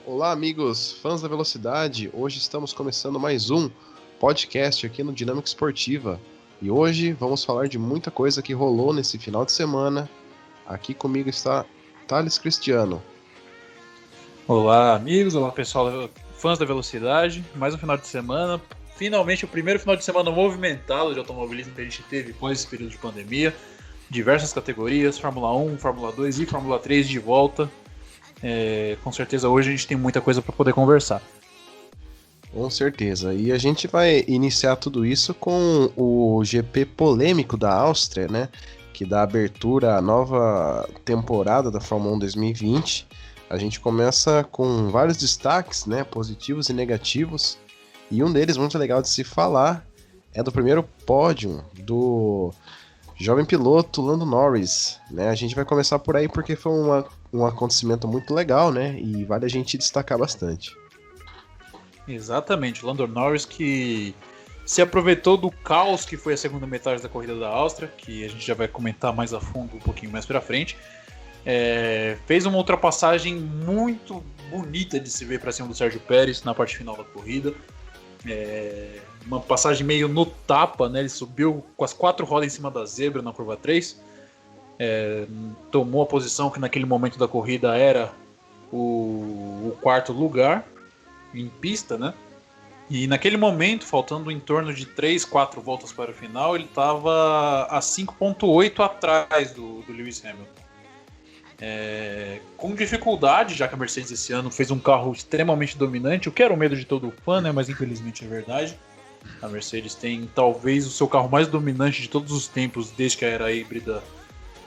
Olá, amigos, fãs da velocidade. Hoje estamos começando mais um podcast aqui no Dinâmica Esportiva. E hoje vamos falar de muita coisa que rolou nesse final de semana. Aqui comigo está Thales Cristiano. Olá, amigos, olá pessoal, fãs da velocidade. Mais um final de semana. Finalmente o primeiro final de semana movimentado de automobilismo que a gente teve após esse período de pandemia. Diversas categorias, Fórmula 1, Fórmula 2 e Fórmula 3 de volta. Com certeza hoje a gente tem muita coisa para poder conversar. Com certeza. E a gente vai iniciar tudo isso com o GP polêmico da Áustria, né? Que dá abertura à nova temporada da Fórmula 1 2020. A gente começa com vários destaques, né? Positivos e negativos. E um deles, muito legal de se falar, é do primeiro pódio do jovem piloto Lando Norris, né? A gente vai começar por aí porque foi um acontecimento muito legal, né? E vale a gente destacar bastante. Exatamente, o Lando Norris que se aproveitou do caos que foi a segunda metade da corrida da Áustria, que a gente já vai comentar mais a fundo um pouquinho mais pra frente. Fez uma ultrapassagem muito bonita de se ver para cima do Sérgio Pérez na parte final da corrida. Uma passagem meio no tapa, né? Ele subiu com as 4 rodas em cima da zebra na curva 3. Tomou a posição que naquele momento da corrida era o quarto lugar em pista, né? E naquele momento, faltando em torno de 3, 4 voltas para o final, ele estava a 5,8 atrás do Lewis Hamilton. Com dificuldade, já que a Mercedes esse ano fez um carro extremamente dominante, o que era o medo de todo fã, né? Mas infelizmente é verdade. A Mercedes tem talvez o seu carro mais dominante de todos os tempos, desde que a era híbrida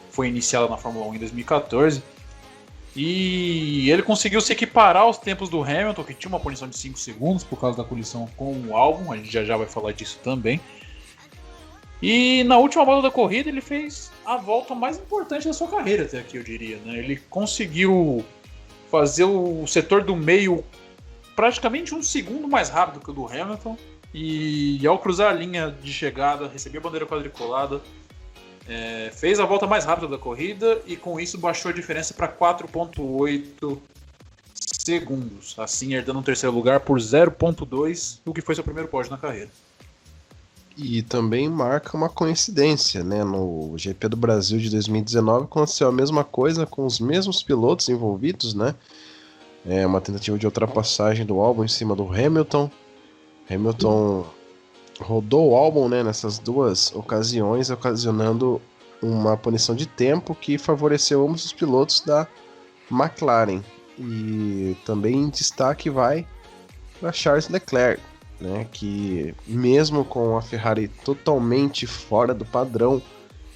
foi iniciada na Fórmula 1 em 2014. E ele conseguiu se equiparar aos tempos do Hamilton, que tinha uma punição de 5 segundos por causa da colisão com o Albon, a gente já vai falar disso também. E na última volta da corrida ele fez a volta mais importante da sua carreira até aqui, eu diria, né? Ele conseguiu fazer o setor do meio praticamente 1 segundo mais rápido que o do Hamilton. E ao cruzar a linha de chegada, recebeu a bandeira quadriculada, fez a volta mais rápida da corrida e com isso baixou a diferença para 4,8 segundos, assim herdando um terceiro lugar por 0,2, o que foi seu primeiro pódio na carreira. E também marca uma coincidência, né? No GP do Brasil de 2019 aconteceu a mesma coisa com os mesmos pilotos envolvidos, né? Uma tentativa de ultrapassagem do Albon em cima do Hamilton. Hamilton rodou o Albon, né, nessas duas ocasiões, ocasionando uma punição de tempo que favoreceu ambos os pilotos da McLaren. E também destaque vai para Charles Leclerc, né, que mesmo com a Ferrari totalmente fora do padrão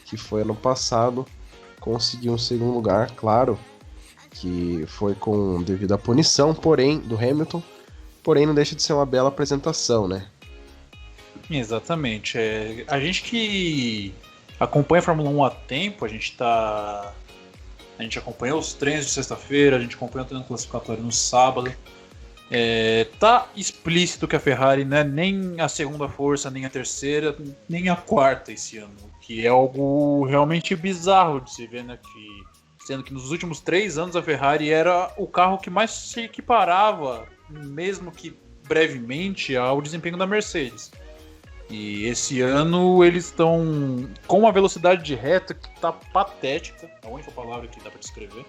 que foi ano passado, conseguiu um segundo lugar, claro que foi devido à punição, porém, do Hamilton, porém não deixa de ser uma bela apresentação, né? Exatamente. A gente que acompanha a Fórmula 1 há tempo, a gente acompanhou os treinos de sexta-feira, a gente acompanhou o treino classificatório no sábado. Tá explícito que a Ferrari não é nem a segunda força, nem a terceira, nem a quarta esse ano, que é algo realmente bizarro de se ver, né? Sendo que nos últimos 3 anos a Ferrari era o carro que mais se equiparava, mesmo que brevemente, ao desempenho da Mercedes. E esse ano eles estão com uma velocidade de reta que está patética, a única palavra que dá para descrever.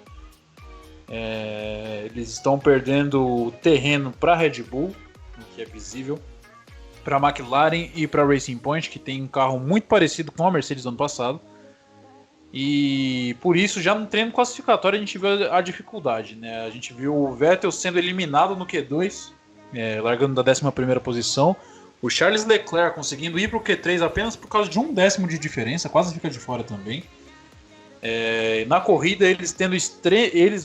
Eles estão perdendo terreno para a Red Bull, o que é visível, para a McLaren e para a Racing Point, que tem um carro muito parecido com a Mercedes do ano passado. E por isso, já no treino classificatório, a gente viu a dificuldade, né? A gente viu o Vettel sendo eliminado no Q2, largando da 11ª posição. O Charles Leclerc conseguindo ir para o Q3 apenas por causa de 1 décimo de diferença, quase fica de fora também. Na corrida, eles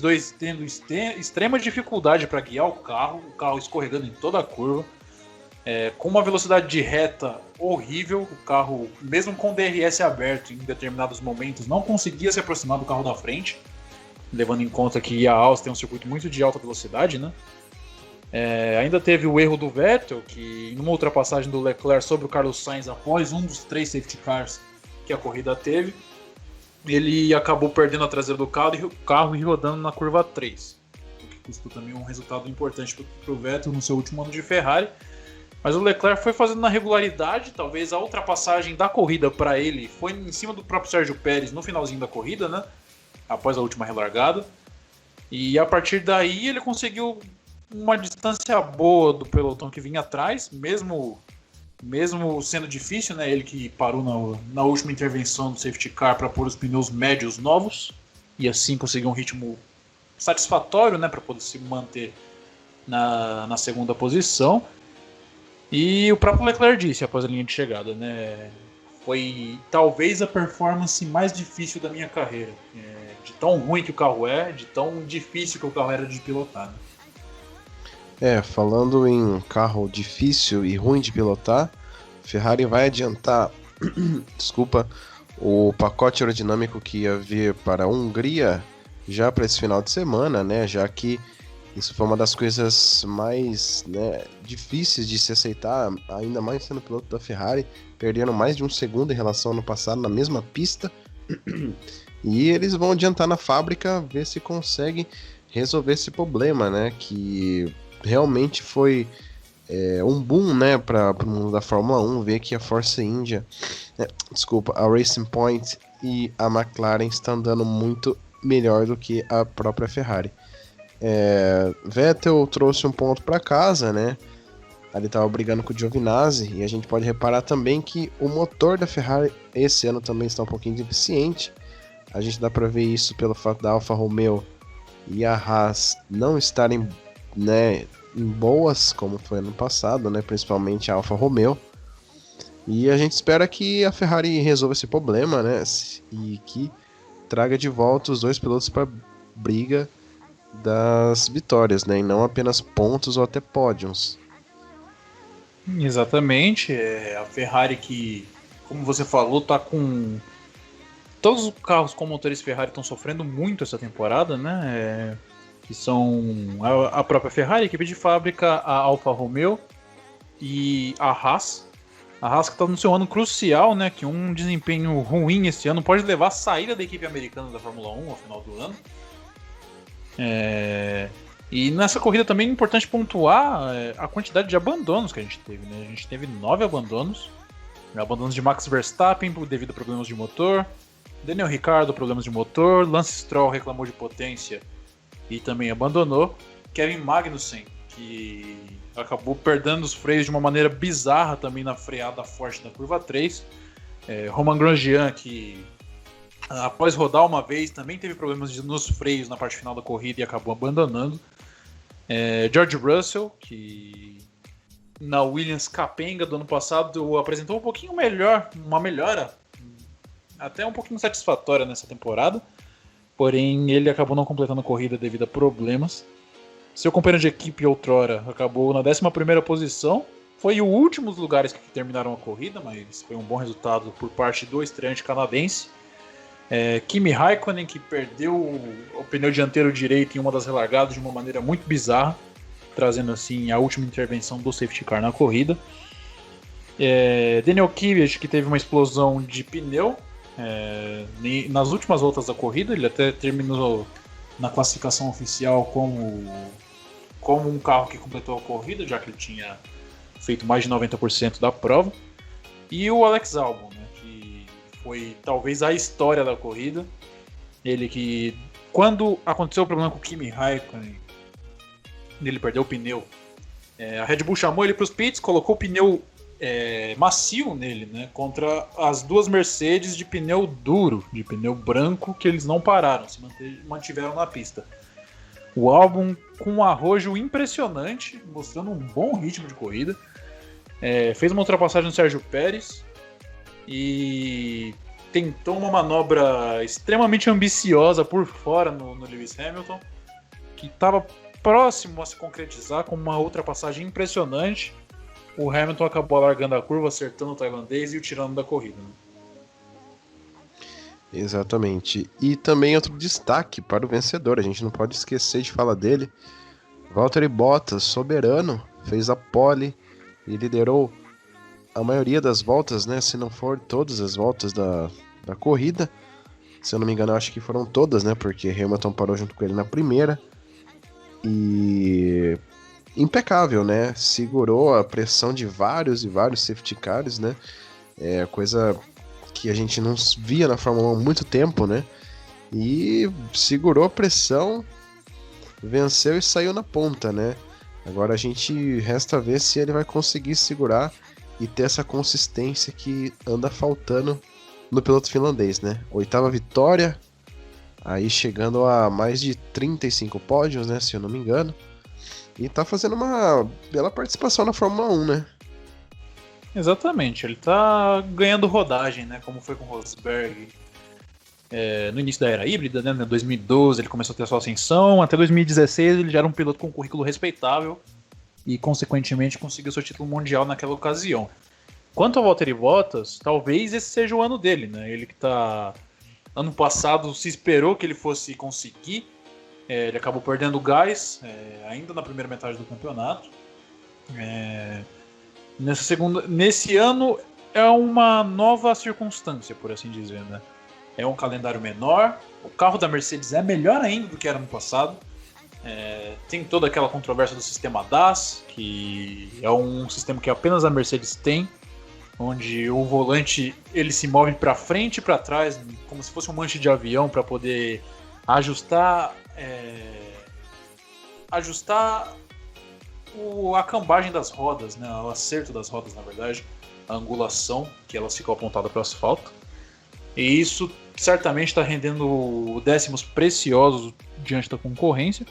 dois tendo extrema dificuldade para guiar o carro escorregando em toda a curva, com uma velocidade de reta horrível. O carro, mesmo com o DRS aberto em determinados momentos, não conseguia se aproximar do carro da frente, levando em conta que a Áustria é um circuito muito de alta velocidade, né? Ainda teve o erro do Vettel, que numa ultrapassagem do Leclerc sobre o Carlos Sainz após um dos 3 safety cars que a corrida teve, ele acabou perdendo a traseira do carro e rodando na curva 3, o que custou também um resultado importante para o Vettel no seu último ano de Ferrari. Mas o Leclerc foi fazendo na regularidade, talvez a ultrapassagem da corrida para ele foi em cima do próprio Sérgio Pérez no finalzinho da corrida, né? Após a última relargada. E a partir daí ele conseguiu uma distância boa do pelotão que vinha atrás, mesmo sendo difícil, né? Ele que parou na última intervenção do safety car para pôr os pneus médios novos e assim conseguir um ritmo satisfatório, né? Para poder se manter na segunda posição. E o próprio Leclerc disse após a linha de chegada, né? Foi talvez a performance mais difícil da minha carreira. De tão ruim que o carro é, de tão difícil que o carro era de pilotar. Né? Falando em carro difícil e ruim de pilotar, Ferrari vai adiantar desculpa, o pacote aerodinâmico que ia vir para a Hungria já para esse final de semana, né? Já que isso foi uma das coisas mais, né, difíceis de se aceitar, ainda mais sendo piloto da Ferrari, perdendo mais de um segundo em relação ao ano passado na mesma pista. E eles vão adiantar na fábrica, ver se conseguem resolver esse problema, né? Que realmente foi um boom, né, para o mundo da Fórmula 1, ver que a Force India, a Racing Point e a McLaren estão andando muito melhor do que a própria Ferrari. Vettel trouxe um ponto para casa, né? Ele estava brigando com o Giovinazzi, e a gente pode reparar também que o motor da Ferrari esse ano também está um pouquinho deficiente. A gente dá para ver isso pelo fato da Alfa Romeo e a Haas não estarem, né, em boas como foi ano passado, né? Principalmente a Alfa Romeo. E a gente espera que a Ferrari resolva esse problema, né? E que traga de volta os dois pilotos para briga das vitórias, né? E não apenas pontos ou até pódios. Exatamente. A Ferrari que, como você falou, tá com... Todos os carros com motores Ferrari estão sofrendo muito essa temporada, né? Que são a própria Ferrari, a equipe de fábrica, a Alfa Romeo e a Haas. A Haas que está no seu ano crucial, né? Que um desempenho ruim esse ano pode levar à saída da equipe americana da Fórmula 1 ao final do ano. E nessa corrida também é importante pontuar a quantidade de abandonos que a gente teve, né? A gente teve 9 abandonos. Abandonos de Max Verstappen devido a problemas de motor, Daniel Ricciardo, problemas de motor, Lance Stroll reclamou de potência e também abandonou, Kevin Magnussen, que acabou perdendo os freios de uma maneira bizarra também na freada forte da curva 3, Romain Grosjean, que após rodar uma vez também teve problemas nos freios na parte final da corrida e acabou abandonando, George Russell, que na Williams capenga do ano passado apresentou um pouquinho melhor, uma melhora até um pouquinho satisfatória nessa temporada, porém ele acabou não completando a corrida devido a problemas. Seu companheiro de equipe outrora acabou na 11ª posição, foi o último dos lugares que terminaram a corrida, mas foi um bom resultado por parte do estreante canadense. Kimi Raikkonen, que perdeu o pneu dianteiro direito em uma das relargadas de uma maneira muito bizarra, trazendo assim a última intervenção do safety car na corrida. Daniel Kvyat, que teve uma explosão de pneu nas últimas voltas da corrida, ele até terminou na classificação oficial como um carro que completou a corrida, já que ele tinha feito mais de 90% da prova. E o Alex Albon, né, que foi talvez a história da corrida. Ele que, quando aconteceu o problema com o Kimi Raikkonen, ele perdeu o pneu, a Red Bull chamou ele para os pits, colocou o pneu macio nele, né, contra as duas Mercedes de pneu duro, de pneu branco, que eles não pararam, se mantiveram na pista. O Albon com um arrojo impressionante, mostrando um bom ritmo de corrida, fez uma ultrapassagem no Sérgio Pérez e tentou uma manobra extremamente ambiciosa por fora no Lewis Hamilton, que estava próximo a se concretizar com uma ultrapassagem impressionante. O Hamilton acabou largando a curva, acertando o tailandês e o tirando da corrida, né? Exatamente. E também outro destaque para o vencedor, a gente não pode esquecer de falar dele. Valtteri Bottas, soberano, fez a pole e liderou a maioria das voltas, né? Se não for todas as voltas da corrida. Se eu não me engano, eu acho que foram todas, né? Porque Hamilton parou junto com ele na primeira. E impecável, né? Segurou a pressão de vários e vários safety cars, né? É coisa que a gente não via na Fórmula 1 há muito tempo, né? E segurou a pressão, venceu e saiu na ponta, né? Agora a gente resta ver se ele vai conseguir segurar e ter essa consistência que anda faltando no piloto finlandês, né? 8ª vitória, aí chegando a mais de 35 pódios, né? Se eu não me engano. E tá fazendo uma bela participação na Fórmula 1, né? Exatamente, ele tá ganhando rodagem, né? Como foi com o Rosberg no início da era híbrida, né? Em 2012 ele começou a ter a sua ascensão, até 2016 ele já era um piloto com um currículo respeitável e, consequentemente, conseguiu seu título mundial naquela ocasião. Quanto ao Valtteri Bottas, talvez esse seja o ano dele, né? Ele que tá... Ano passado se esperou que ele fosse conseguir, ele acabou perdendo gás, ainda na primeira metade do campeonato. Nesse ano é uma nova circunstância, por assim dizer, né? É um calendário menor, o carro da Mercedes é melhor ainda do que era no passado. Tem toda aquela controvérsia do sistema DAS, que é um sistema que apenas a Mercedes tem, onde o volante ele se move para frente e para trás, como se fosse um manche de avião, para poder ajustar a cambagem das rodas, né? O acerto das rodas, na verdade, a angulação, que elas ficam apontadas para o asfalto. E isso certamente está rendendo décimos preciosos diante da concorrência.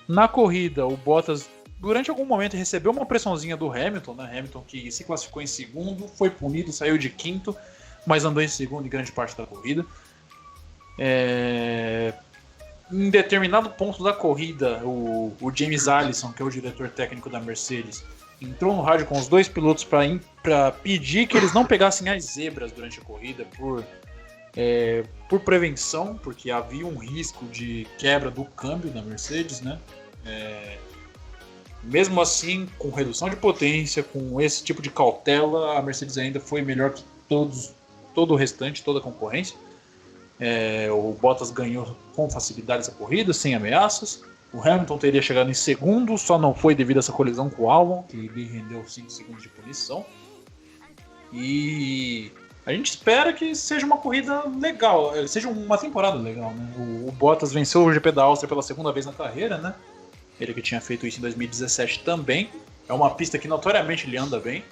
Na corrida, o Bottas, durante algum momento, recebeu uma pressãozinha do Hamilton, né? Hamilton que se classificou em segundo, foi punido, saiu de quinto, mas andou em segundo em grande parte da corrida. Em determinado ponto da corrida, o James Allison, que é o diretor técnico da Mercedes, entrou no rádio com os dois pilotos para pedir que eles não pegassem as zebras durante a corrida por prevenção, porque havia um risco de quebra do câmbio da Mercedes, né? Mesmo assim, com redução de potência, com esse tipo de cautela, a Mercedes ainda foi melhor que todo o restante, toda a concorrência. O Bottas ganhou com facilidade essa corrida, sem ameaças. O Hamilton teria chegado em segundo, só não foi devido a essa colisão com o Albon, que lhe rendeu 5 segundos de punição. E a gente espera que seja uma corrida legal, seja uma temporada legal, né? O Bottas venceu o GP da Áustria pela segunda vez na carreira, né? Ele que tinha feito isso em 2017 também. É uma pista que notoriamente ele anda bem.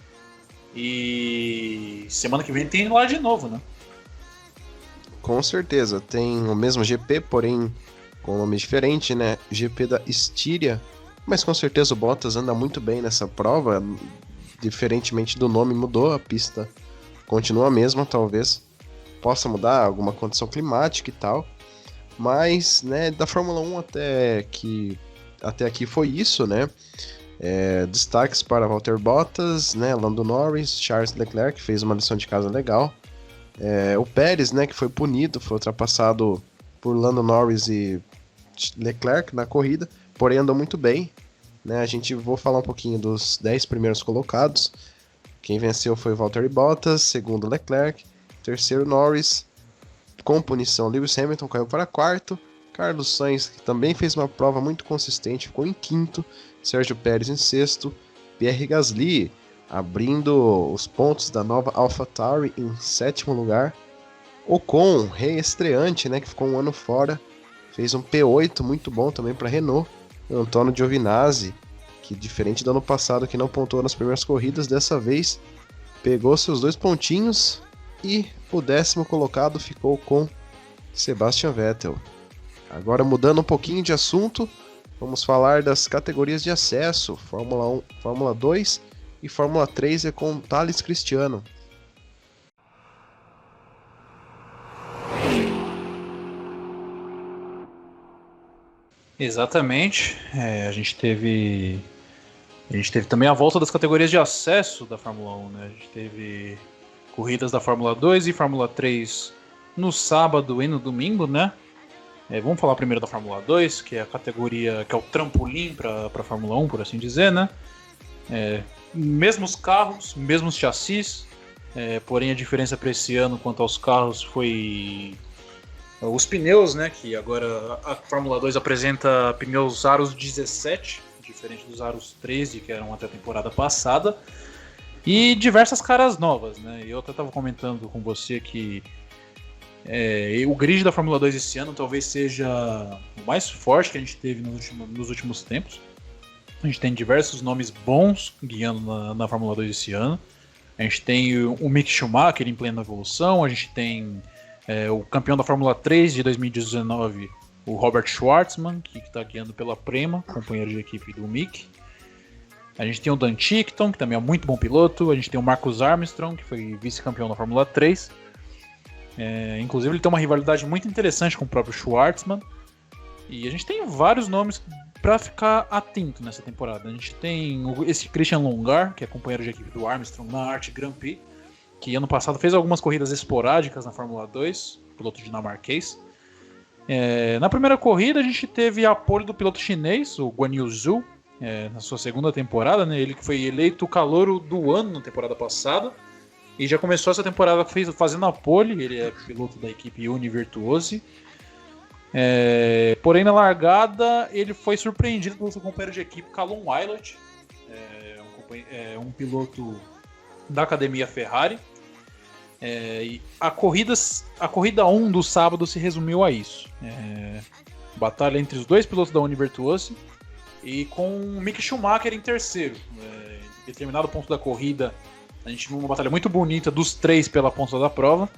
E semana que vem tem lá de novo, né? Com certeza, tem o mesmo GP, porém com nome diferente, né? GP da Estíria, mas com certeza o Bottas anda muito bem nessa prova, diferentemente do nome, mudou, a pista continua a mesma, talvez possa mudar alguma condição climática e tal, mas, né, da Fórmula 1 até aqui foi isso, né? Destaques para Valtteri Bottas, né? Lando Norris, Charles Leclerc, que fez uma lição de casa legal. O Pérez, né, que foi punido, foi ultrapassado por Lando Norris e Leclerc na corrida, porém andou muito bem, né? Vou falar um pouquinho dos 10 primeiros colocados. Quem venceu foi Valtteri Bottas, segundo Leclerc, terceiro Norris, com punição Lewis Hamilton caiu para quarto, Carlos Sainz, que também fez uma prova muito consistente, ficou em quinto, Sérgio Pérez em sexto, Pierre Gasly abrindo os pontos da nova AlphaTauri em sétimo lugar. Ocon, reestreante, né, que ficou um ano fora, fez um P8 muito bom também para Renault. O Antonio Giovinazzi, que diferente do ano passado, que não pontuou nas primeiras corridas, dessa vez pegou seus 2 pontinhos e o 10º colocado ficou com Sebastian Vettel. Agora, mudando um pouquinho de assunto, vamos falar das categorias de acesso, Fórmula 1, Fórmula 2 e Fórmula 3 com Thales Cristiano. Exatamente. A gente teve também a volta das categorias de acesso da Fórmula 1, né? A gente teve corridas da Fórmula 2 e Fórmula 3 no sábado e no domingo, né? Vamos falar primeiro da Fórmula 2, que é a categoria que é o trampolim para a Fórmula 1, por assim dizer, né? Mesmos carros, mesmos chassis, porém a diferença para esse ano quanto aos carros foi Os pneus, né, que agora a Fórmula 2 apresenta pneus aros 17, diferente dos aros 13 que eram até a temporada passada, e diversas caras novas, né? Eu até estava comentando com você que o grid da Fórmula 2 esse ano talvez seja o mais forte que a gente teve nos últimos tempos. A gente tem diversos nomes bons guiando na Fórmula 2 esse ano. A gente tem o Mick Schumacher em plena evolução, a gente tem o campeão da Fórmula 3 de 2019, o Robert Schwartzman, que está guiando pela Prema, companheiro de equipe do Mick. A gente tem o Dan Tickton, que também é muito bom piloto. A gente tem o Marcus Armstrong, que foi vice-campeão da Fórmula 3. Inclusive ele tem uma rivalidade muito interessante com o próprio Schwartzman. E a gente tem vários nomes para ficar atento nessa temporada. A gente tem esse Christian Longar, que é companheiro de equipe do Armstrong na Arte Grand Prix, que ano passado fez algumas corridas esporádicas na Fórmula 2, piloto dinamarquês. Na primeira corrida a gente teve apoio do piloto chinês, o Guan Yu Zhou, na sua segunda temporada, né? Ele que foi eleito o calouro do ano na temporada passada e já começou essa temporada fazendo a pole. Ele é piloto da equipe Univirtuose. Porém na largada ele foi surpreendido pelo seu companheiro de equipe Callum Ilott, um piloto da academia Ferrari. E a corrida 1 do sábado se resumiu a isso. Batalha entre os dois pilotos da Univirtuose e com o Mick Schumacher em terceiro. Em determinado ponto da corrida a gente viu uma batalha muito bonita dos três pela ponta da prova.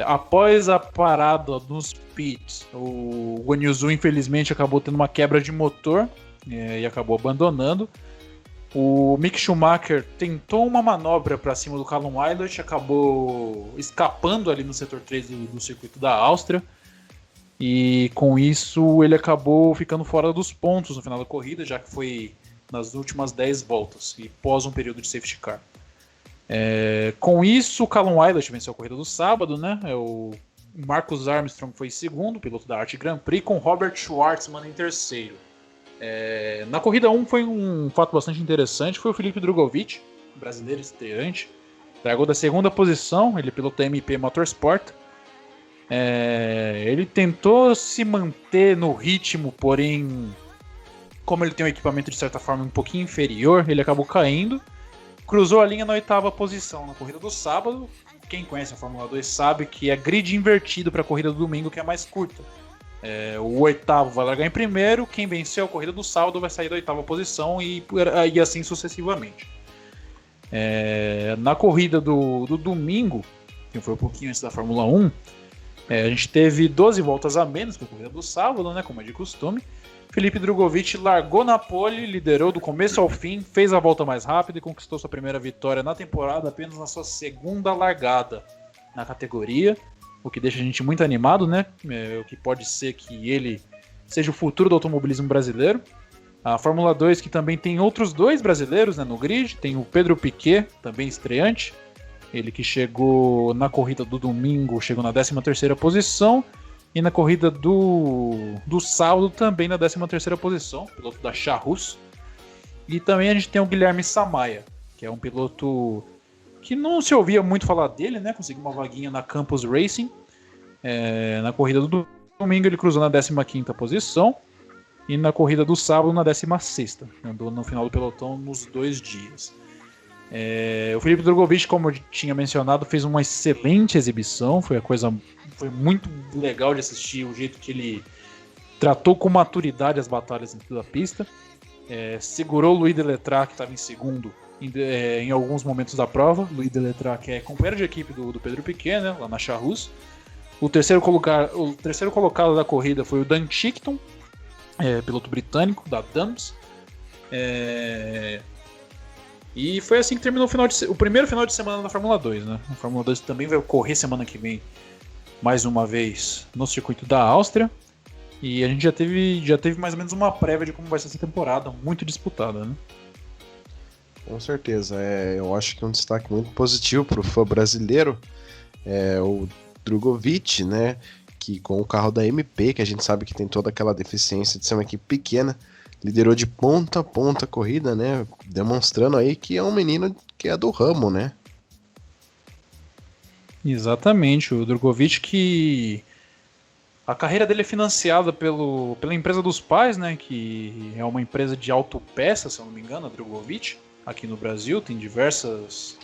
Após a parada nos pits, o Guan Yu Zhou infelizmente acabou tendo uma quebra de motor e acabou abandonando. O Mick Schumacher tentou uma manobra para cima do Callum Ilott, acabou escapando ali no setor 3 do circuito da Áustria. E com isso ele acabou ficando fora dos pontos no final da corrida, já que foi nas últimas 10 voltas e pós um período de safety car. Com isso, o Callum Ilott venceu a corrida do sábado, né? O Marcus Armstrong foi em segundo, piloto da Arte Grand Prix, com Robert Schwartzman em terceiro. Na corrida 1 foi um fato bastante interessante, foi o Filipe Drugovich, brasileiro estreante, largou da segunda posição, ele é piloto da MP Motorsport. Ele tentou se manter no ritmo, porém, como ele tem um equipamento de certa forma um pouquinho inferior, ele acabou caindo, cruzou a linha na 8ª posição na corrida do sábado. Quem conhece a Fórmula 2 sabe que é grid invertido para a corrida do domingo, que é mais curta. O 8º vai largar em primeiro, quem venceu a corrida do sábado vai sair da 8ª posição e assim sucessivamente. Na corrida do domingo, que foi um pouquinho antes da Fórmula 1, a gente teve 12 voltas a menos que a corrida do sábado, né, como é de costume. Filipe Drugovich largou na pole, liderou do começo ao fim, fez a volta mais rápida e conquistou sua primeira vitória na temporada apenas na sua segunda largada na categoria, o que deixa a gente muito animado, né? O que pode ser que ele seja o futuro do automobilismo brasileiro. A Fórmula 2 que também tem outros dois brasileiros, né, no grid, tem o Pedro Piquet, também estreante, ele que chegou na corrida do domingo, chegou na 13ª posição, e na corrida do sábado também na 13ª posição, piloto da Charrus. E também a gente tem o Guilherme Samaia, que é um piloto que não se ouvia muito falar dele, né? Conseguiu uma vaguinha na Campus Racing. Na corrida do domingo ele cruzou na 15ª posição e na corrida do sábado na 16ª. Andou no final do pelotão nos 2 dias. O Filipe Drugovich, como eu tinha mencionado, fez uma excelente exibição. Foi muito legal de assistir o jeito que ele tratou com maturidade as batalhas dentro da pista. Segurou o Louis Deletraz, que estava em segundo, em alguns momentos da prova. Louis Deletraz, que é companheiro de equipe do Pedro Piquet, né, lá na Charrus. O terceiro colocado da corrida foi o Dan Tickton, piloto britânico da Dams. E foi assim que terminou o primeiro final de semana da Fórmula 2, né? A Fórmula 2 também vai ocorrer semana que vem, mais uma vez, no circuito da Áustria. E a gente já teve mais ou menos uma prévia de como vai ser essa temporada, muito disputada, né? Com certeza. Eu acho que um destaque muito positivo para o fã brasileiro é o Drugovich, né? Que com o carro da MP, que a gente sabe que tem toda aquela deficiência de ser uma equipe pequena, liderou de ponta a ponta a corrida, né? Demonstrando aí que é um menino que é do ramo, né? Exatamente, o Drogovic, que a carreira dele é financiada pela empresa dos pais, né, que é uma empresa de autopeças, se eu não me engano, a Drogovic, aqui no Brasil, tem diversas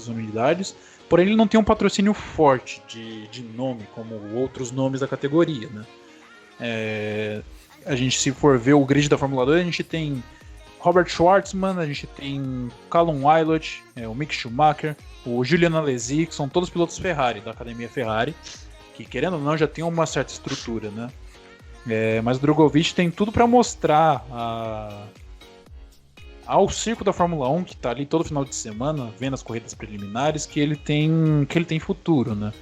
unidades, porém ele não tem um patrocínio forte de nome, como outros nomes da categoria, né. A gente, se for ver o grid da Fórmula 2, a gente tem Robert Schwartzman, a gente tem Callum Ilott, o Mick Schumacher, o Julian Alesi, que são todos pilotos Ferrari, da academia Ferrari, que querendo ou não já tem uma certa estrutura, né? Mas o Drogovic tem tudo para mostrar ao circo da Fórmula 1, que está ali todo final de semana, vendo as corridas preliminares, que ele tem futuro, né?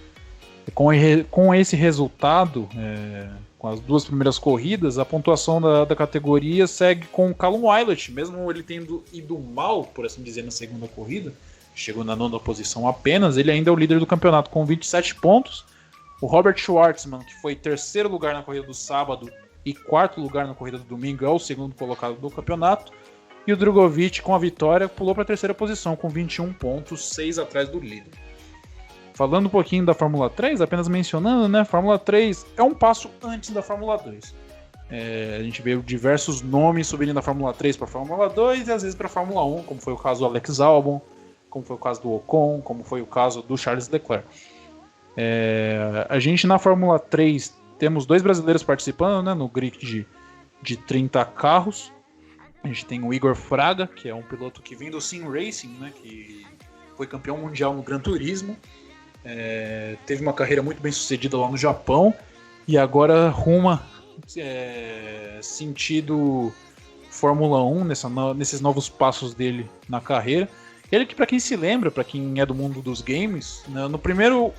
Com esse resultado, com as duas primeiras corridas, a pontuação da categoria segue com o Callum Ilott, mesmo ele tendo ido mal, por assim dizer, na segunda corrida, chegou na 9ª posição apenas, ele ainda é o líder do campeonato com 27 pontos. O Robert Schwartzman, que foi 3º lugar na corrida do sábado e 4º lugar na corrida do domingo, é o 2º colocado do campeonato. E o Drogovic, com a vitória, pulou para a 3ª posição com 21 pontos, 6 atrás do líder. Falando um pouquinho da Fórmula 3, apenas mencionando, né? Fórmula 3 é um passo antes da Fórmula 2. A gente vê diversos nomes subindo da Fórmula 3 para a Fórmula 2 e às vezes para a Fórmula 1, como foi o caso do Alex Albon, como foi o caso do Ocon, como foi o caso do Charles Leclerc. A gente na Fórmula 3 temos 2 brasileiros participando, né, no grid de 30 carros. A gente tem o Igor Fraga, que é um piloto que vem do Sim Racing, né, que foi campeão mundial no Gran Turismo. Teve uma carreira muito bem sucedida lá no Japão e agora ruma sentido Fórmula 1 nesses novos passos dele na carreira. Ele que, para quem se lembra, para quem é do mundo dos games, né, no primeiro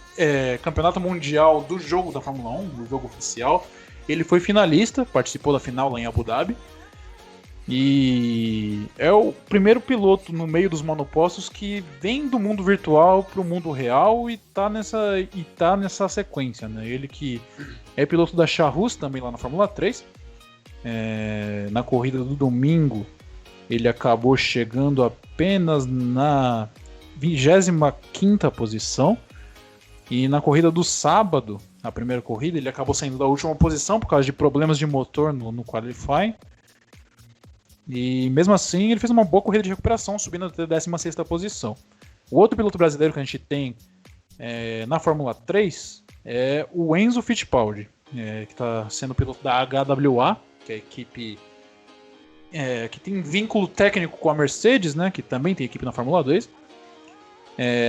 campeonato mundial do jogo da Fórmula 1, do jogo oficial, ele foi finalista, participou da final lá em Abu Dhabi. E é o primeiro piloto no meio dos monopostos que vem do mundo virtual para o mundo real e tá nessa sequência, né? Ele que é piloto da Charrus também lá na Fórmula 3. Na corrida do domingo ele acabou chegando apenas na 25ª posição. E na corrida do sábado, a primeira corrida, ele acabou saindo da última posição por causa de problemas de motor no qualifying. E mesmo assim ele fez uma boa corrida de recuperação, subindo até a 16ª posição. O outro piloto brasileiro que a gente tem na Fórmula 3 é o Enzo Fittipaldi, que está sendo piloto da HWA, que é a equipe que tem vínculo técnico com a Mercedes, né, que também tem equipe na Fórmula 2.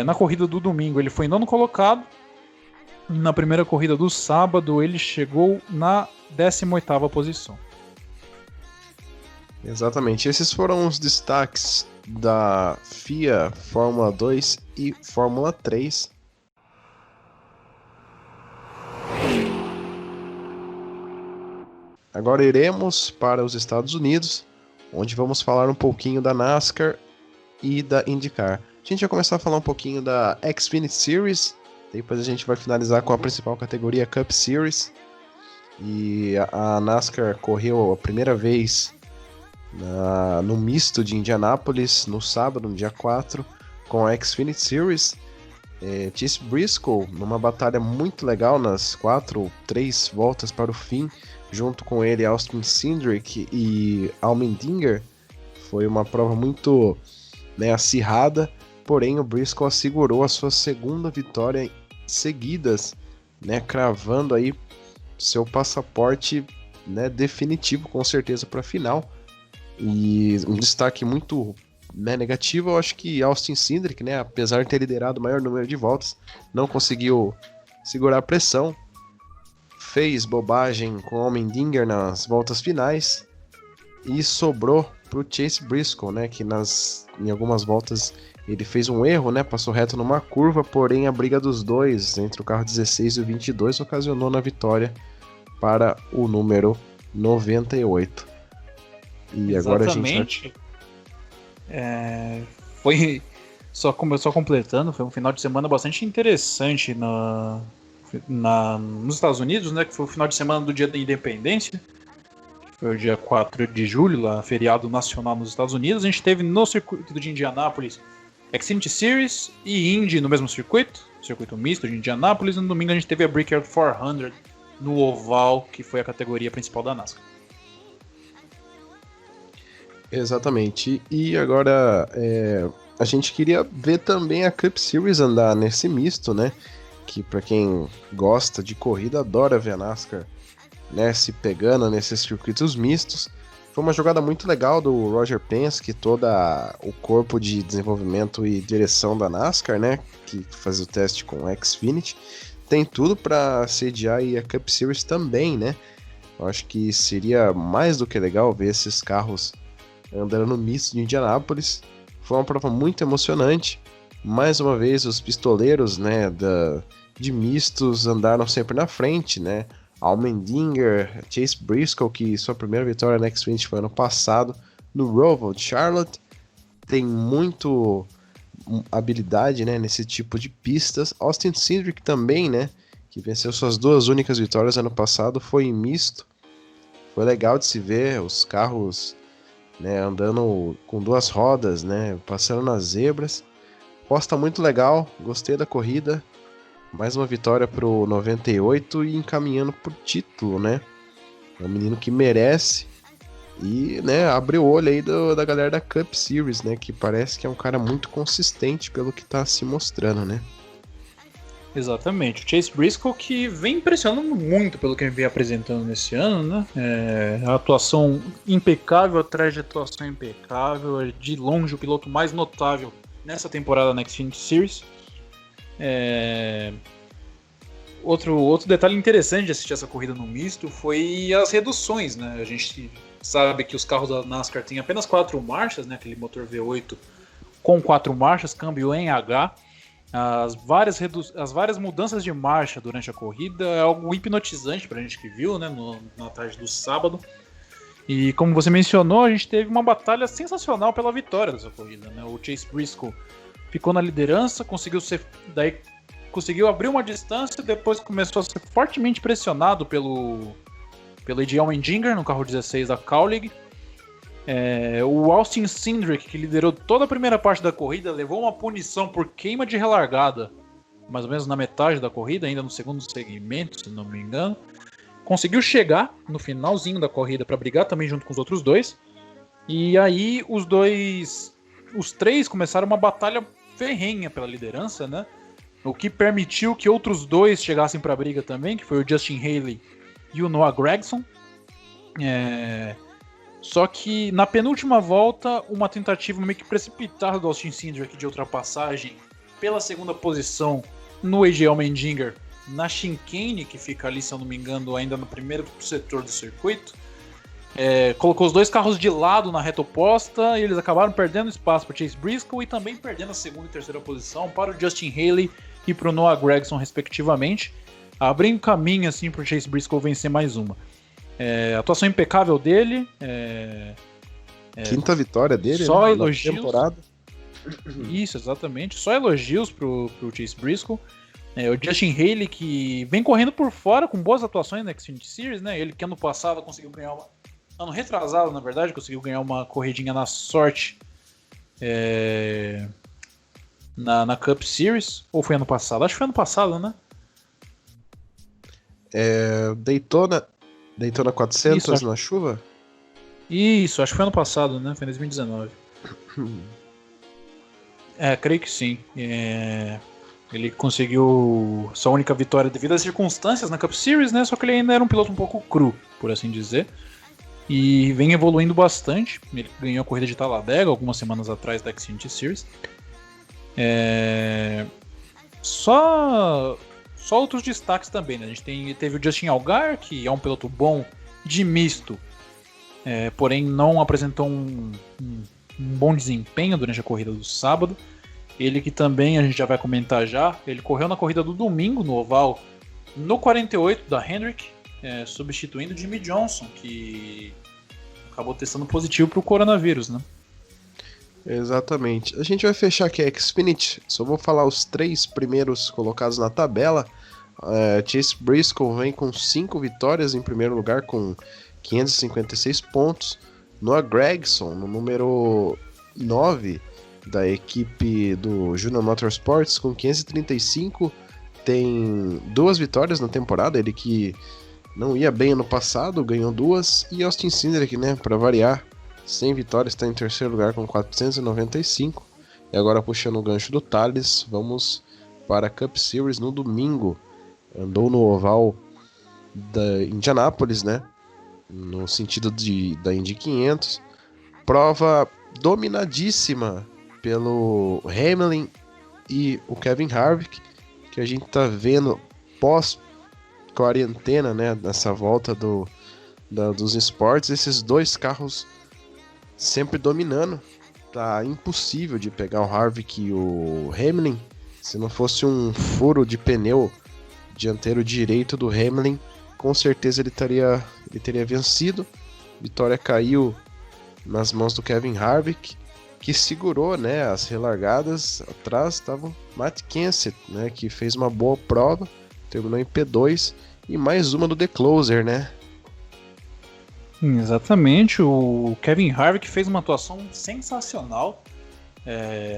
Na corrida do domingo ele foi 9º colocado. Na primeira corrida do sábado ele chegou na 18ª posição. Exatamente, esses foram os destaques da FIA Fórmula 2 e Fórmula 3. Agora iremos para os Estados Unidos, onde vamos falar um pouquinho da NASCAR e da IndyCar. A gente vai começar a falar um pouquinho da Xfinity Series, depois a gente vai finalizar com a principal categoria Cup Series. E a NASCAR correu a primeira vez no misto de Indianápolis no sábado, no dia 4, com a Xfinity Series. Chase Briscoe, numa batalha muito legal nas 3 voltas para o fim, junto com ele Austin Cindric e Allmendinger. Foi uma prova muito acirrada, porém o Briscoe assegurou a sua segunda vitória seguidas, cravando aí seu passaporte definitivo com certeza para a final. E um destaque muito negativo, eu acho que Austin Cindric, apesar de ter liderado o maior número de voltas, não conseguiu segurar a pressão, fez bobagem com o Allmendinger nas voltas finais e sobrou para o Chase Briscoe, que em algumas voltas ele fez um erro, passou reto numa curva, porém a briga dos dois entre o carro 16 e o 22 ocasionou na vitória para o número 98. E agora a gente foi só completando, foi um final de semana bastante interessante nos Estados Unidos, que foi o final de semana do Dia da Independência, que foi o dia 4 de julho, lá, feriado nacional nos Estados Unidos. A gente teve no circuito de Indianápolis Xfinity Series e Indy no mesmo circuito. circuito misto de Indianápolis. No domingo a gente teve a Brickyard 400 no oval, que foi a categoria principal da NASCAR. Exatamente. E agora a gente queria ver também a Cup Series andar nesse misto, né? Que para quem gosta de corrida adora ver a NASCAR, né, se pegando nesses circuitos mistos. Foi uma jogada muito legal do Roger Penske, todo o corpo de desenvolvimento e direção da NASCAR, né, que faz o teste com o Xfinity. Tem tudo para sediar aí a Cup Series também, né? Eu acho que seria mais do que legal ver esses carros andando no misto de Indianápolis. Foi uma prova muito emocionante. Mais uma vez, os pistoleiros, né, de mistos andaram sempre na frente, né? Allmendinger, Chase Briscoe, que sua primeira vitória na Xfinity foi ano passado, no Roval de Charlotte, tem muito habilidade, né, nesse tipo de pistas. Austin Cindric também, né, que venceu suas 2 únicas vitórias ano passado, foi em misto. Foi legal de se ver os carros, né, andando com 2 rodas, né, passando nas zebras. Posta muito legal, gostei da corrida. Mais uma vitória pro 98 e encaminhando pro título, né? É um menino que merece e, né, abre o olho aí da galera da Cup Series, né? Que parece que é um cara muito consistente pelo que tá se mostrando, né? Exatamente. O Chase Briscoe que vem impressionando muito pelo que ele vem apresentando nesse ano, né? A atuação impecável, atrás de atuação impecável. É de longe o piloto mais notável nessa temporada na Xfinity Series. Outro detalhe interessante de assistir essa corrida no misto foi as reduções, né? A gente sabe que os carros da NASCAR têm apenas 4 marchas, né? Aquele motor V8 com 4 marchas, câmbio em H. As várias mudanças de marcha durante a corrida é algo hipnotizante pra gente que viu, né? Na tarde do sábado. E como você mencionou, a gente teve uma batalha sensacional pela vitória dessa corrida, né? O Chase Briscoe ficou na liderança, conseguiu abrir uma distância, depois começou a ser fortemente pressionado pelo AJ Allmendinger no carro 16 da Kaulig. O Austin Cindric, que liderou toda a primeira parte da corrida, levou uma punição por queima de relargada, mais ou menos na metade da corrida, ainda no segundo segmento, se não me engano. Conseguiu chegar no finalzinho da corrida para brigar também junto com os outros dois. E aí os três começaram uma batalha ferrenha pela liderança, né? O que permitiu que outros 2 chegassem para a briga também, que foi o Justin Haley e o Noah Gragson. Só que na penúltima volta, uma tentativa meio que precipitada do Austin Cindric de ultrapassagem pela segunda posição no AJ Allmendinger na chicane, que fica ali, se eu não me engano, ainda no primeiro setor do circuito. Colocou os 2 carros de lado na reta oposta e eles acabaram perdendo espaço para Chase Briscoe e também perdendo a segunda e terceira posição para o Justin Haley e para o Noah Gragson, respectivamente, abrindo caminho assim, para o Chase Briscoe vencer mais uma. Atuação impecável dele. Quinta vitória dele, só né, elogios. na temporada. Isso, exatamente. Só elogios pro Chase Briscoe. O Justin Haley, que vem correndo por fora com boas atuações na Xfinity Series, né? Ele que ano passado conseguiu ganhar ano retrasado, na verdade, conseguiu ganhar uma corridinha na sorte na Cup Series. Ou foi ano passado? Acho que foi ano passado, né? Daytona 400 Isso, na chuva? Isso, acho que foi ano passado, né? Foi em 2019. Creio que sim. Ele conseguiu sua única vitória devido às circunstâncias na Cup Series, né? Só que ele ainda era um piloto um pouco cru, por assim dizer. E vem evoluindo bastante. Ele ganhou a corrida de Talladega algumas semanas atrás da Xfinity Series. Só outros destaques também, né? A gente teve o Justin Allgaier, que é um piloto bom de misto, porém não apresentou um bom desempenho durante a corrida do sábado. Ele que também, a gente já vai comentar já, ele correu na corrida do domingo no oval, no 48 da Hendrick, substituindo Jimmy Johnson, que acabou testando positivo para o coronavírus, né? Exatamente. A gente vai fechar aqui a Xfinity, só vou falar os 3 primeiros colocados na tabela. Chase Briscoe vem com 5 vitórias em primeiro lugar, com 556 pontos. Noah Gragson, no número 9, da equipe do Junior Motorsports com 535, tem 2 vitórias na temporada, ele que não ia bem ano passado, ganhou 2, e Austin Cindric, né, para variar, 100 vitórias, está em terceiro lugar com 495, e agora puxando o gancho do Thales, vamos para a Cup Series no domingo, andou no oval da Indianápolis, né, no sentido da Indy 500, prova dominadíssima pelo Hamlin e o Kevin Harvick, que a gente tá vendo pós-quarentena, né, nessa volta dos esportes, esses 2 carros sempre dominando. Tá impossível de pegar o Harvick e o Hamlin. Se não fosse um furo de pneu dianteiro direito do Hamlin, com certeza ele teria vencido. Vitória caiu nas mãos do Kevin Harvick, que segurou, né, as relargadas. Atrás estava o Matt Kenseth, né, que fez uma boa prova, terminou em P2, e mais uma do The Closer, né? Exatamente, o Kevin Harvick fez uma atuação sensacional.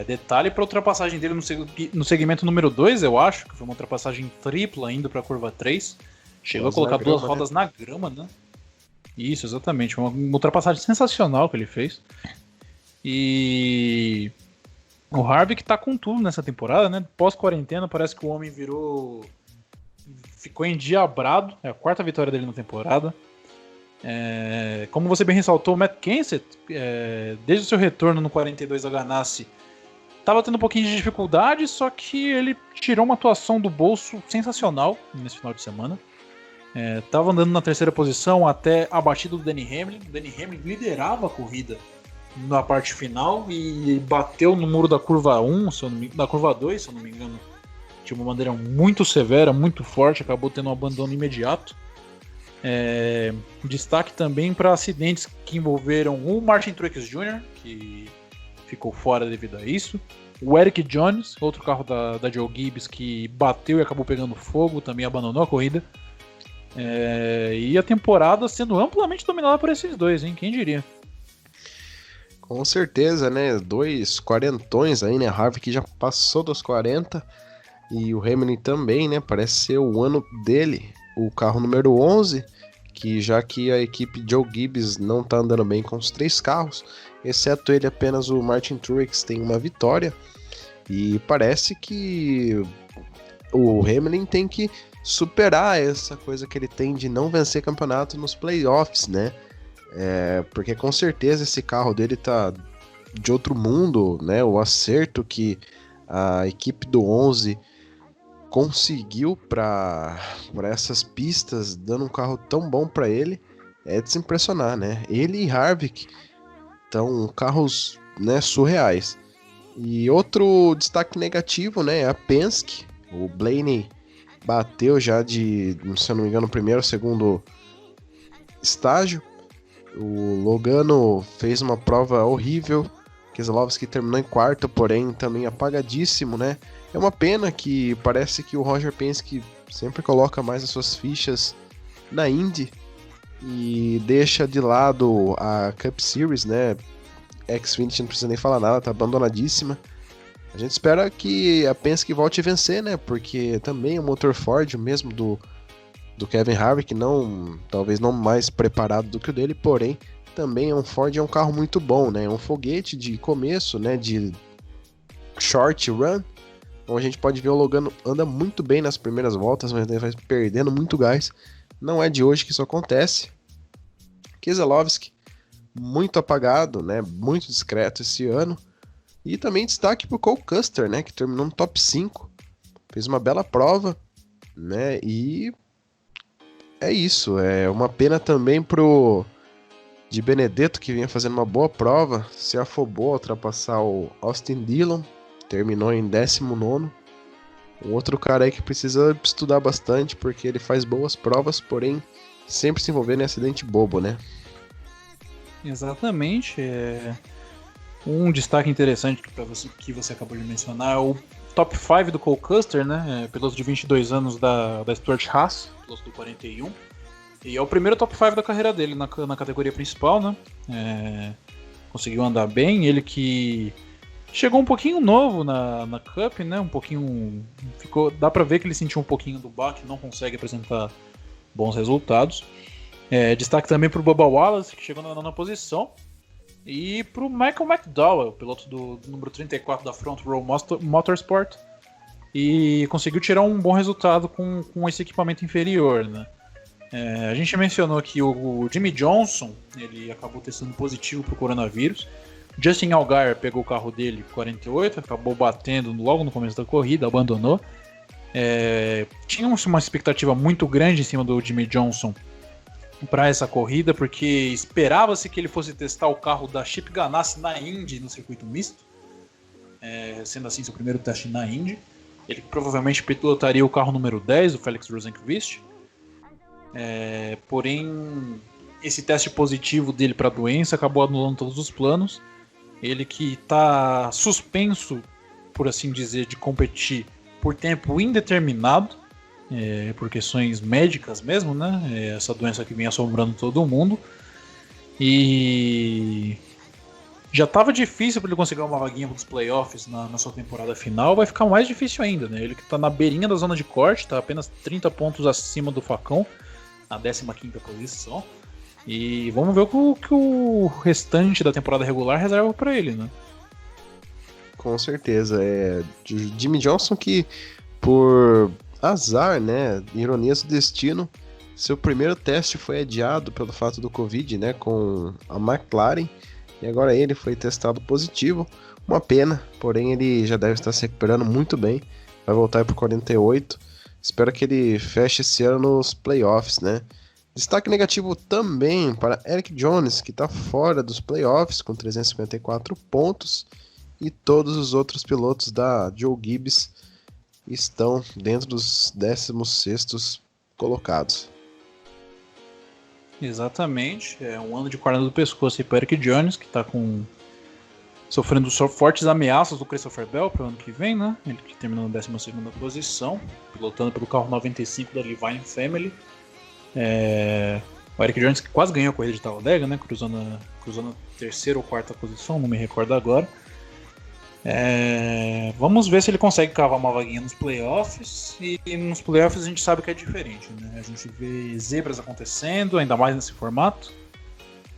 Detalhe para a ultrapassagem dele no segmento número 2, eu acho, que foi uma ultrapassagem tripla indo para a curva 3. Chegou a colocar 2 rodas na grama, né? Isso, exatamente. Uma ultrapassagem sensacional que ele fez. E o Harvick tá com tudo nessa temporada, né? Pós-quarentena, parece que o homem ficou endiabrado. É a 4ª vitória dele na temporada. Como você bem ressaltou, o Matt Kenseth, desde o seu retorno no 42 da Ganassi, tava tendo um pouquinho de dificuldade, só que ele tirou uma atuação do bolso sensacional nesse final de semana. Tava andando na 3ª posição até a batida do Denny Hamlin. O Denny Hamlin liderava a corrida na parte final e bateu no muro da curva 1, da curva 2, se eu não me engano. Tinha uma bandeira muito severa, muito forte, acabou tendo um abandono imediato. Destaque também para acidentes que envolveram o Martin Truex Jr., que ficou fora devido a isso. O Eric Jones, outro carro da Joe Gibbs, que bateu e acabou pegando fogo, também abandonou a corrida. E a temporada sendo amplamente dominada por esses 2, hein? Quem diria? Com certeza, né? 2 quarentões aí, né? Harvick já passou dos 40 e o Hamilton também, né? Parece ser o ano dele, o carro número 11, que já que a equipe Joe Gibbs não tá andando bem com os 3 carros, exceto ele, apenas o Martin Truex tem uma vitória, e parece que o Hamilton tem que superar essa coisa que ele tem de não vencer campeonato nos playoffs, né? Porque com certeza esse carro dele tá de outro mundo, né? O acerto que a equipe do 11 conseguiu para essas pistas, dando um carro tão bom para ele, é de se impressionar, né? Ele e Harvick estão carros, né, surreais. E outro destaque negativo, né, é a Penske. O Blaney bateu já se eu não me engano, primeiro ou segundo estágio. O Logano fez uma prova horrível. Keselowski terminou em 4º, porém também apagadíssimo, né? É uma pena que parece que o Roger Penske sempre coloca mais as suas fichas na Indy e deixa de lado a Cup Series, né? Xfinity não precisa nem falar nada, tá abandonadíssima. A gente espera que a Penske volte a vencer, né? Porque também o motor Ford, o mesmo do Kevin Harvick, talvez não mais preparado do que o dele, porém também um Ford é um carro muito bom, né? É um foguete de começo, né? De short run. Então a gente pode ver o Logano anda muito bem nas primeiras voltas, mas ele vai perdendo muito gás. Não é de hoje que isso acontece. Keselowski, muito apagado, né? Muito discreto esse ano. E também destaque pro Cole Custer, né? Que terminou no top 5. Fez uma bela prova, né? E é isso. É uma pena também pro Di Benedetto, que vinha fazendo uma boa prova. Se afobou a ultrapassar o Austin Dillon. Terminou em 19º. Um outro cara aí que precisa estudar bastante, porque ele faz boas provas, porém sempre se envolvendo em acidente bobo, né? Exatamente. Um destaque interessante que você acabou de mencionar é o top 5 do Cole Custer, né? Piloto de 22 anos da Stuart Haas, piloto do 41. E é o primeiro top 5 da carreira dele na categoria principal, né? Conseguiu andar bem. Ele que Chegou um pouquinho novo na Cup, né? Um pouquinho. Dá pra ver que ele sentiu um pouquinho do baque, não consegue apresentar bons resultados. Destaque também pro Bubba Wallace, que chegou na 9ª posição. E pro Michael McDowell, piloto do número 34 da Front Row Motorsport. E conseguiu tirar um bom resultado com esse equipamento inferior, né? A gente mencionou que o Jimmy Johnson, ele acabou testando positivo pro coronavírus. Justin Allgaier pegou o carro dele 48, acabou batendo logo no começo da corrida, abandonou. Tinha uma expectativa muito grande em cima do Jimmy Johnson para essa corrida, porque esperava-se que ele fosse testar o carro da Chip Ganassi na Indy, no circuito misto, sendo assim seu primeiro teste na Indy. Ele provavelmente pilotaria o carro número 10, o Felix Rosenqvist. Porém, esse teste positivo dele para a doença acabou anulando todos os planos. Ele que está suspenso, por assim dizer, de competir por tempo indeterminado, por questões médicas mesmo, né? Essa doença que vem assombrando todo mundo. E já estava difícil para ele conseguir uma vaguinha para os playoffs na sua temporada final, vai ficar mais difícil ainda, né? Ele que está na beirinha da zona de corte, está apenas 30 pontos acima do Facão, na 15ª posição. E vamos ver o que o restante da temporada regular reserva para ele, né? Com certeza. Jimmy Johnson que, por azar, né, ironias do destino, seu primeiro teste foi adiado pelo fato do Covid, né, com a McLaren, e agora ele foi testado positivo. Uma pena, porém ele já deve estar se recuperando muito bem, vai voltar para o 48. Espero que ele feche esse ano nos playoffs, né? Destaque negativo também para Eric Jones, que está fora dos playoffs com 354 pontos, e todos os outros pilotos da Joe Gibbs estão dentro dos 16º colocados. Exatamente, um ano de corda do pescoço para Eric Jones, que está sofrendo fortes ameaças do Christopher Bell para o ano que vem, né? Ele que terminou na 12ª posição, pilotando pelo carro 95 da Leavine Family. O Eric Jones que quase ganhou a corrida de Talladega, né? Cruzando a 3ª ou 4ª posição, não me recordo agora. Vamos ver se ele consegue cavar uma vaguinha nos playoffs. E nos playoffs a gente sabe que é diferente, né? A gente vê zebras acontecendo, ainda mais nesse formato.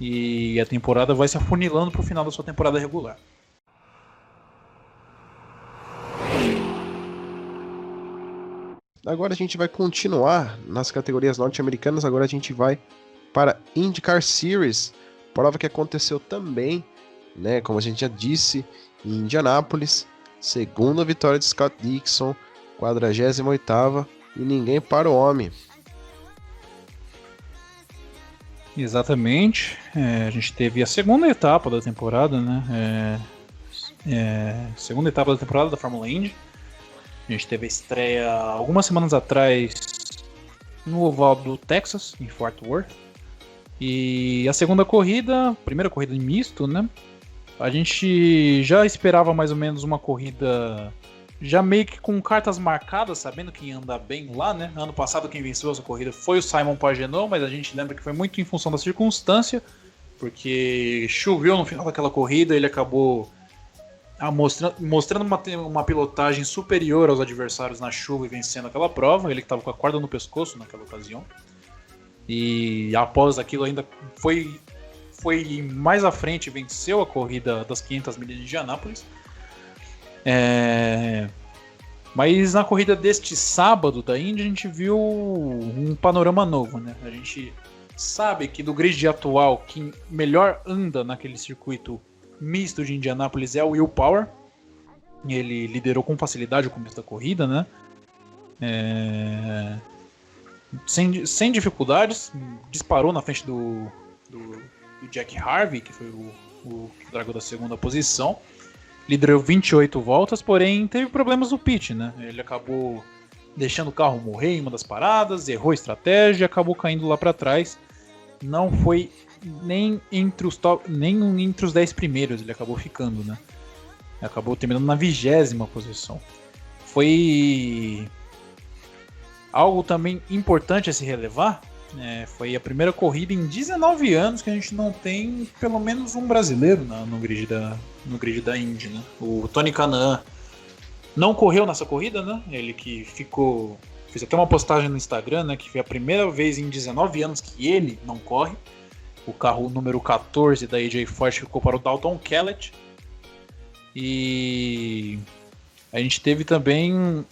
E a temporada vai se afunilando para o final da sua temporada regular. Agora a gente vai continuar nas categorias norte-americanas. Agora a gente vai para IndyCar Series, prova que aconteceu também, né, como a gente já disse, em Indianápolis. Segunda vitória de Scott Dixon, 48ª, e ninguém para o homem. Exatamente, a gente teve a segunda etapa da temporada, né? Segunda etapa da temporada da Fórmula Indy. A gente teve a estreia algumas semanas atrás no oval do Texas, em Fort Worth. E a segunda corrida, primeira corrida em misto, né? A gente já esperava mais ou menos uma corrida já meio que com cartas marcadas, sabendo que ia andar bem lá, né? Ano passado quem venceu essa corrida foi o Simon Pagenaud, mas a gente lembra que foi muito em função da circunstância, porque choveu no final daquela corrida, ele acabou mostrando uma pilotagem superior aos adversários na chuva e vencendo aquela prova. Ele que estava com a corda no pescoço naquela ocasião. E após aquilo ainda foi mais à frente, venceu a corrida das 500 milhas de Indianápolis. Mas na corrida deste sábado da Indy a gente viu um panorama novo, né? A gente sabe que do grid atual quem melhor anda naquele circuito misto de Indianápolis é o Will Power. Ele liderou com facilidade o começo da corrida, né? Sem dificuldades, disparou na frente do Jack Harvey, que foi o que largou da segunda posição. Liderou 28 voltas, porém teve problemas no pit, né? Ele acabou deixando o carro morrer em uma das paradas, errou a estratégia e acabou caindo lá para trás. Não foi nem entre os 10 primeiros ele acabou ficando, né? Acabou terminando na 20ª posição. Foi algo também importante a se relevar, Foi a primeira corrida em 19 anos que a gente não tem pelo menos um brasileiro no grid da Indy, né? O Tony Kanaan não correu nessa corrida, né? Ele que ficou... Fiz até uma postagem no Instagram, né? Que foi a primeira vez em 19 anos que ele não corre. O carro número 14 da AJ Foyt ficou para o Dalton Kellett. E a gente teve também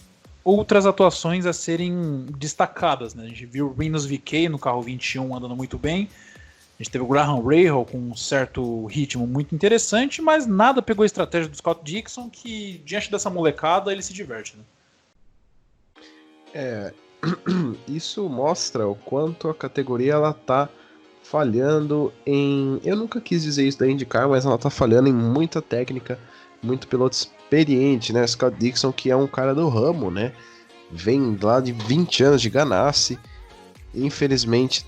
outras atuações a serem destacadas, né? A gente viu o Rinus VeeKay no carro 21 andando muito bem. A gente teve o Graham Rahal com um certo ritmo muito interessante, mas nada pegou a estratégia do Scott Dixon, que diante dessa molecada ele se diverte, né? Isso mostra o quanto a categoria ela tá falhando em... Eu nunca quis dizer isso da IndyCar, mas ela tá falhando em muita técnica, muito piloto experiente, né? Scott Dixon, que é um cara do ramo, né? Vem lá de 20 anos de Ganassi. Infelizmente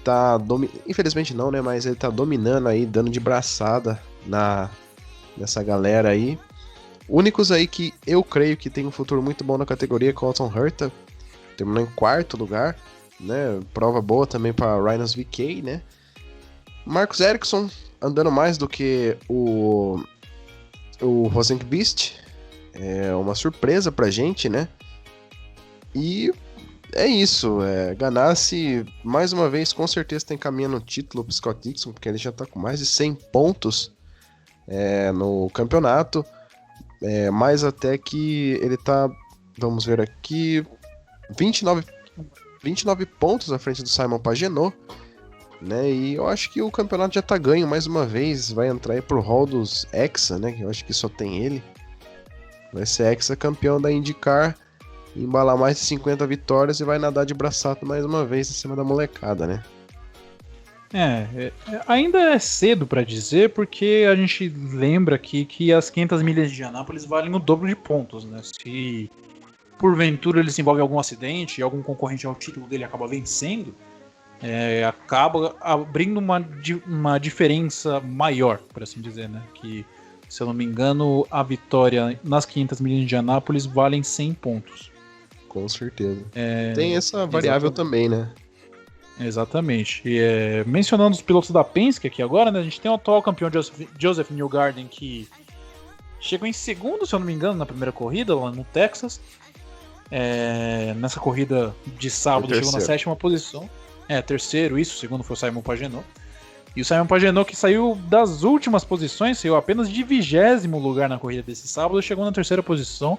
Infelizmente não, né? Mas ele tá dominando aí, dando de braçada nessa galera aí. Únicos aí que eu creio que tem um futuro muito bom na categoria é Colton Herta. Terminou em 4º lugar, né? Prova boa também para Rinus VeeKay, né? Marcus Ericsson andando mais do que o Rosenqvist. É uma surpresa pra gente, né? E é isso. Ganassi, mais uma vez, com certeza tem caminhando no título pro Scott Dixon, porque ele já tá com mais de 100 pontos no campeonato. Mais até que ele tá, vamos ver aqui, 29 pontos à frente do Simon Pagenaud, né? E eu acho que o campeonato já tá ganho mais uma vez. Vai entrar aí pro hall dos Hexa, né? Que eu acho que só tem ele. Vai ser Hexa campeão da IndyCar, embalar mais de 50 vitórias e vai nadar de braçada mais uma vez em cima da molecada, né? Ainda é cedo pra dizer, porque a gente lembra aqui que as 500 milhas de Indianápolis valem o dobro de pontos, né? Se porventura ele se envolve em algum acidente e algum concorrente ao título dele acaba vencendo, acaba abrindo uma diferença maior, por assim dizer, né? Que, se eu não me engano, a vitória nas 500 milhas de Indianápolis valem 100 pontos. Com certeza. Tem essa variável também, né? Exatamente. E, mencionando os pilotos da Penske aqui agora, né? A gente tem o atual campeão Joseph Newgarden, que chegou em segundo, se eu não me engano, na primeira corrida, lá no Texas. Nessa corrida de sábado chegou na 7ª posição. Terceiro, isso, segundo foi o Simon Pagenaud. E o Simon Pagenaud, que saiu das últimas posições, saiu apenas de 20º lugar na corrida desse sábado, chegou na 3ª posição,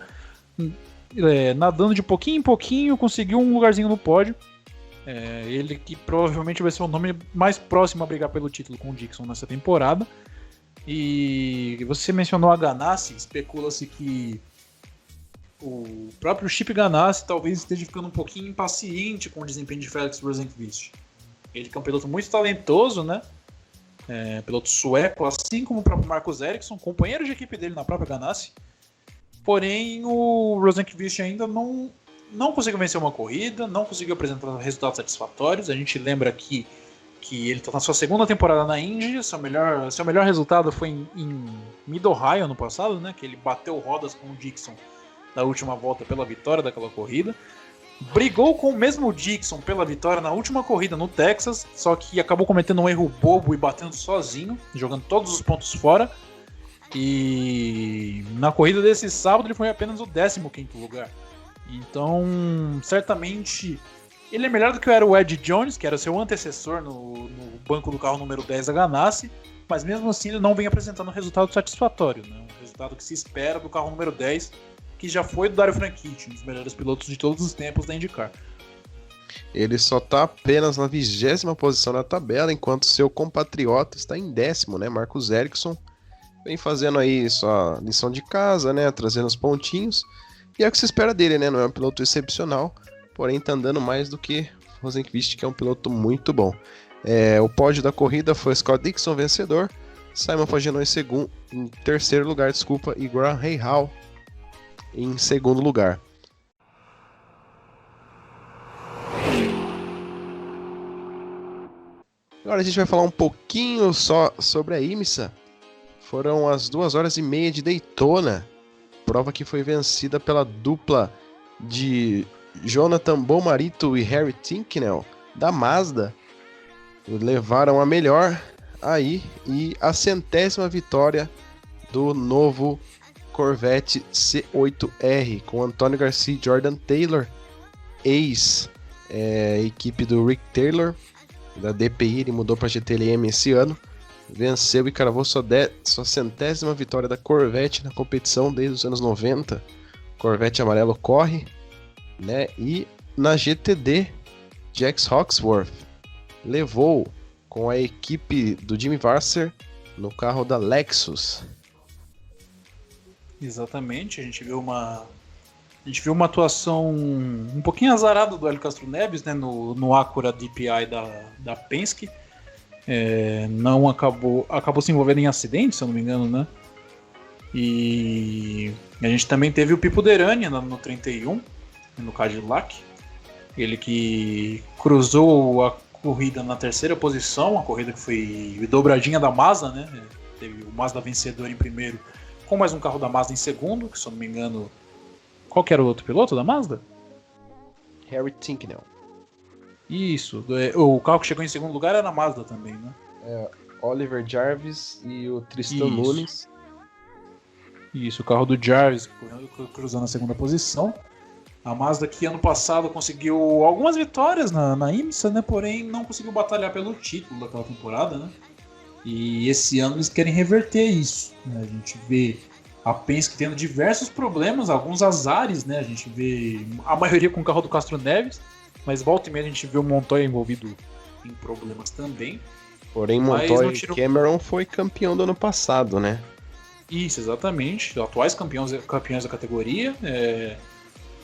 nadando de pouquinho em pouquinho, conseguiu um lugarzinho no pódio. Ele que provavelmente vai ser o nome mais próximo a brigar pelo título com o Dixon nessa temporada. E você mencionou a Ganassi, especula-se que o próprio Chip Ganassi talvez esteja ficando um pouquinho impaciente com o desempenho de Felix Rosenqvist. Ele que é um piloto muito talentoso, né? Piloto sueco, assim como o próprio Marcus Ericsson, companheiro de equipe dele na própria Ganassi. Porém, o Rosenqvist ainda não conseguiu vencer uma corrida, não conseguiu apresentar resultados satisfatórios. A gente lembra aqui que ele está na sua 2ª temporada na Indy. Seu melhor resultado foi em Mid-Ohio ano passado, né? Que ele bateu rodas com o Dixon na última volta pela vitória daquela corrida. Brigou com o mesmo Dixon pela vitória na última corrida no Texas, só que acabou cometendo um erro bobo e batendo sozinho, jogando todos os pontos fora. E na corrida desse sábado ele foi apenas o 15º lugar. Então, certamente, ele é melhor do que era o Ed Jones, que era seu antecessor no banco do carro número 10 da Ganassi, mas mesmo assim ele não vem apresentando um resultado satisfatório, né? Um resultado que se espera do carro número 10, que já foi do Dario Franchitti, um dos melhores pilotos de todos os tempos da IndyCar. Ele só está apenas na 20ª posição na tabela, enquanto seu compatriota está em 10º, né? Marcus Ericsson vem fazendo aí sua lição de casa, né? Trazendo os pontinhos. E é o que se espera dele, né? Não é um piloto excepcional, porém tá andando mais do que Rosenqvist, que é um piloto muito bom. O pódio da corrida foi Scott Dixon, vencedor, Simon Pagenaud em terceiro lugar, e Graham Rahal em segundo lugar. Agora a gente vai falar um pouquinho só sobre a IMSA. Foram as 2h30 de Daytona, prova que foi vencida pela dupla de Jonathan Bomarito e Harry Tincknell, da Mazda. levaram a melhor aí, e a 100ª vitória do novo Corvette C8R, com Antônio Garcia e Jordan Taylor, equipe do Rick Taylor, da DPI. Ele mudou para GTLM esse ano, venceu e cravou sua 100ª vitória da Corvette na competição desde os anos 90. Corvette amarelo corre, né? E na GTD, Jax Hawksworth levou com a equipe do Jimmy Vasser no carro da Lexus. Exatamente, a gente viu uma atuação um pouquinho azarada do Hélio Castro Neves, né, no Acura DPI da Penske. Não acabou se envolvendo em acidente, se eu não me engano, né? E a gente também teve o Pipo Derani no 31, no Cadillac. Ele que cruzou a corrida na 3ª posição, a corrida que foi dobradinha da Mazda, né? Teve o Mazda vencedor em primeiro, com mais um carro da Mazda em segundo, que se eu não me engano... Qual que era o outro piloto da Mazda? Harry Tincknell. Isso, o carro que chegou em segundo lugar era a Mazda também, né? Oliver Jarvis e o Tristan Nunes. Isso, o carro do Jarvis cruzando a 2ª posição. A Mazda que ano passado conseguiu algumas vitórias na IMSA, né? Porém não conseguiu batalhar pelo título daquela temporada, né? E esse ano eles querem reverter isso, né? A gente vê a Penske tendo diversos problemas, alguns azares, né? A gente vê a maioria com o carro do Castro Neves, mas volta e meia a gente vê o Montoya envolvido em problemas também. Porém, Montoya e Cameron foi campeão do ano passado, né? Isso, exatamente. Atuais campeões da categoria.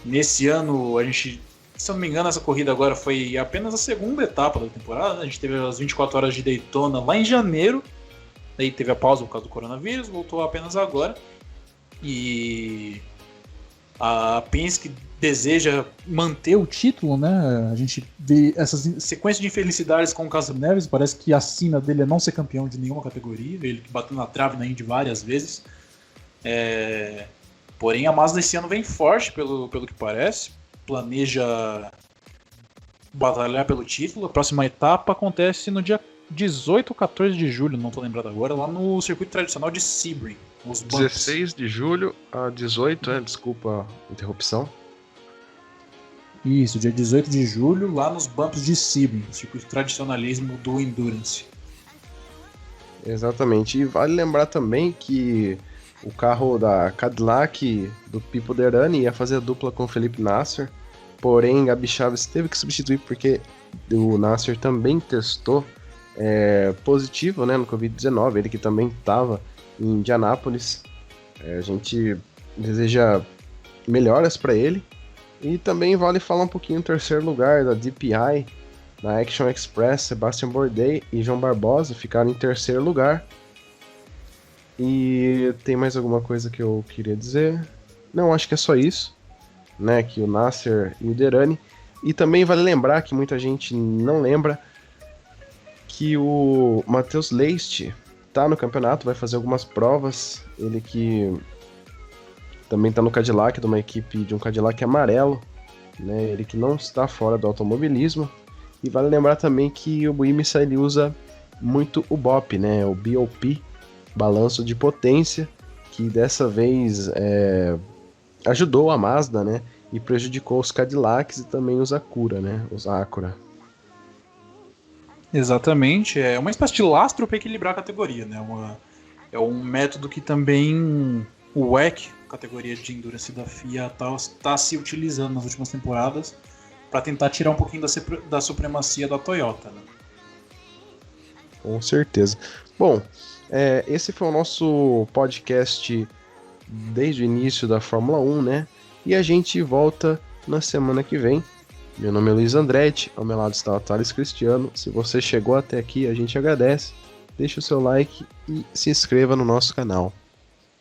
Nesse ano, a gente, se eu não me engano, essa corrida agora foi apenas a 2ª etapa da temporada, né? A gente teve as 24 horas de Daytona lá em janeiro, daí teve a pausa por causa do coronavírus, voltou apenas agora. E a Penske deseja manter o título, né? A gente vê essas sequências de infelicidades com o Castro Neves, parece que a sina dele é não ser campeão de nenhuma categoria, ele que bateu na trave na Indy várias vezes. Porém, a Mazda esse ano vem forte, pelo que parece, planeja batalhar pelo título. A próxima etapa acontece no dia 18 ou 14 de julho, não estou lembrado agora, lá no circuito tradicional de Sebring. 16 de julho a 18, desculpa a interrupção. Isso, dia 18 de julho, lá nos bumps de Sebring, circuito tradicionalismo do Endurance. Exatamente, e vale lembrar também que o carro da Cadillac do Pipo Derani ia fazer a dupla com o Felipe Nasser, porém Gabi Chaves teve que substituir porque o Nasser também testou positivo, né, no Covid-19, ele que também estava em Indianápolis. A gente deseja melhoras para ele. E também vale falar um pouquinho do 3º lugar da DPI, na Action Express. Sebastian Bourdais e João Barbosa ficaram em 3º lugar. E tem mais alguma coisa que eu queria dizer? Não, acho que é só isso, né? Que o Nasser e o Derani. E também vale lembrar, que muita gente não lembra, que o Matheus Leist tá no campeonato, vai fazer algumas provas. Ele que também tá no Cadillac, de um Cadillac amarelo, né? Ele que não está fora do automobilismo. E vale lembrar também que o IMSA ele usa muito o BOP, né? O BOP, balanço de potência, que dessa vez ajudou a Mazda, né? E prejudicou os Cadillacs e também os Acura, né? Os Acura. Exatamente, é uma espécie de lastro para equilibrar a categoria, né? É um método que também o WEC, categoria de Endurance da FIA, está se utilizando nas últimas temporadas para tentar tirar um pouquinho da supremacia da Toyota, né? Com certeza. Bom, esse foi o nosso podcast desde o início da Fórmula 1, né? E a gente volta na semana que vem. Meu nome é Luiz Andretti, ao meu lado está o Thales Cristiano. Se você chegou até aqui, a gente agradece. Deixe o seu like e se inscreva no nosso canal.